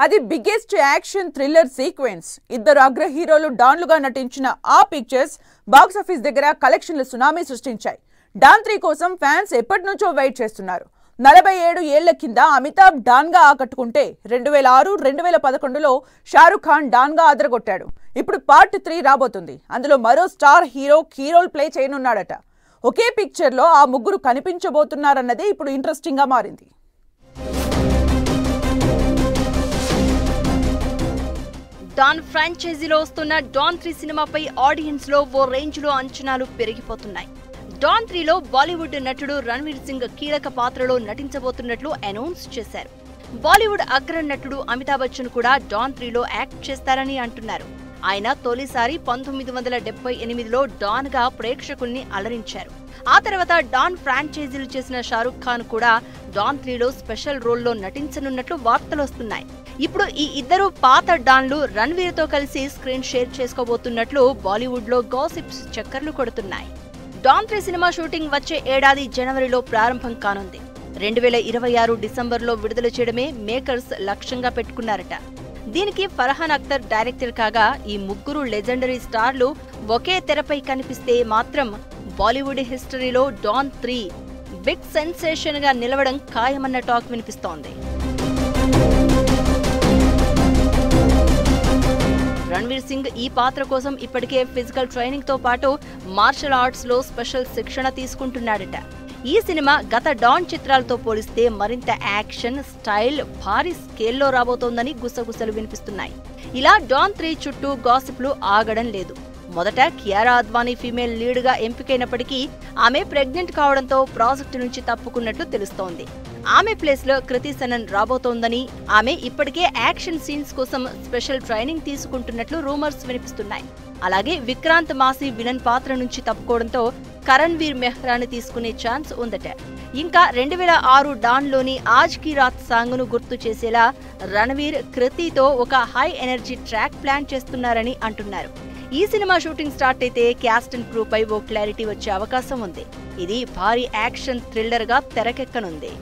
అది biggest action thriller sequence. ఇద్దరు అగ్ర హీరోలు డాన్లుగా నటించిన ఆ పిక్చర్స్ బాక్స్ ఆఫీస్ దగ్గర కలెక్షన్ల సునామీ సృష్టించాయి. డాన్ 3 కోసం ఫ్యాన్స్ ఎప్పటి నుంచో వెయిట్ చేస్తున్నారు. 47 ఏళ్ల కింద అమితాబ్ డాన్ గా ఆకట్టుకుంటే 2006, 2011లో షారుఖ్ ఖాన్ డాన్ గా అదరగొట్టాడు. ఇప్పుడు పార్ట్ 3 రాబోతుంది. అందులో మరో star hero key role play చేయనున్నాడట. ఒకే పిక్చర్ లో ఆ ముగ్గురు కనిపించబోతున్నారన్నదే ఇప్పుడు ఇంట్రెస్టింగ్ గా మారింది. డాన్ ఫ్రాంచైజీలో వస్తున్న డాన్ 3 సినిమాపై ఆడియన్స్ లో ఓ రేంజ్ లో అంచనాలు పెరిగిపోతున్నాయి. డాన్ 3లో బాలీవుడ్ నటుడు రణ్వీర్ సింగ్ కీలక పాత్రలో నటించబోతున్నట్లు అనౌన్స్ చేశారు. బాలీవుడ్ అగ్ర నటుడు అమితాబ్ బచ్చన్ కూడా డాన్ 3లో యాక్ట్ చేస్తారని అంటున్నారు. ఆయన తొలిసారి 1978లో డాన్ గా ప్రేక్షకుల్ని అలరించారు. ఆ తర్వాత డాన్ ఫ్రాంచైజీలు చేసిన షారుఖ్ ఖాన్ కూడా డాన్ 3లో స్పెషల్ రోల్లో నటించనున్నట్లు వార్తలొస్తున్నాయి. ఇప్పుడు ఈ ఇద్దరు పాత డాన్లు రణ్వీర్ తో కలిసి స్క్రీన్ షేర్ చేసుకోబోతున్నట్లు బాలీవుడ్ లో గాసిప్స్ చక్కర్లు కొడుతున్నాయి. డాన్ 3 సినిమా షూటింగ్ వచ్చే ఏడాది జనవరిలో ప్రారంభం కానుంది. 2026 డిసెంబర్లో విడుదల చేయడమే మేకర్స్ లక్ష్యంగా పెట్టుకున్నారట. దీనికి ఫర్హాన్ అఖ్తర్ డైరెక్టర్ కాగా ఈ ముగ్గురు లెజెండరీ స్టార్లు ఒకే తెరపై కనిపిస్తే మాత్రం బాలీవుడ్ హిస్టరీలో డాన్ 3 బిగ్ సెన్సేషన్ గా నిలవడం ఖాయమన్న టాక్ వినిపిస్తోంది. రణ్వీర్ సింగ్ ఈ పాత్ర కోసం ఇప్పటికే ఫిజికల్ ట్రైనింగ్ తో పాటు మార్షల్ ఆర్ట్స్ లో స్పెషల్ శిక్షణ తీసుకుంటున్నాడట. ఈ సినిమా గత డాన్ చిత్రాలతో పోలిస్తే మరింత యాక్షన్, స్టైల్, భారీ స్కేల్లో రాబోతోందని గుసగుసలు వినిపిస్తున్నాయి. ఇలా డాన్ 3 చుట్టూ గాసిప్లు ఆగడం లేదు. మొదట కియారా అద్వానీ ఫీమేల్ లీడ్ గా ఎంపికైనప్పటికీ ఆమె ప్రెగ్నెంట్ కావడంతో ప్రాజెక్టు నుంచి తప్పుకున్నట్లు తెలుస్తోంది. ఆమె ప్లేస్ లో కృతి సనన్ రాబోతోందని, ఆమె ఇప్పటికే యాక్షన్ సీన్స్ కోసం స్పెషల్ ట్రైనింగ్ తీసుకుంటున్నట్లు రూమర్స్ వినిపిస్తున్నాయి. అలాగే విక్రాంత్ మాసి విలన్ పాత్ర నుంచి తప్పుకోవడంతో కరణ్ వీర్ మెహ్రాని తీసుకునే ఛాన్స్ ఉందట. ఇంకా 2006 డాన్ లోని ఆజ్ కీ రాత్ సాంగ్ ను గుర్తు చేసేలా రణ్వీర్ కృతితో ఒక హై ఎనర్జీ ట్రాక్ ప్లాన్ చేస్తున్నారని అంటున్నారు. ఈ సినిమా షూటింగ్ స్టార్ట్ అయితే క్యాస్ట్ అండ్ క్రూ పై ఓ క్లారిటీ వచ్చే అవకాశం ఉంది. ఇది భారీ యాక్షన్ థ్రిల్లర్ గా తెరకెక్కనుంది.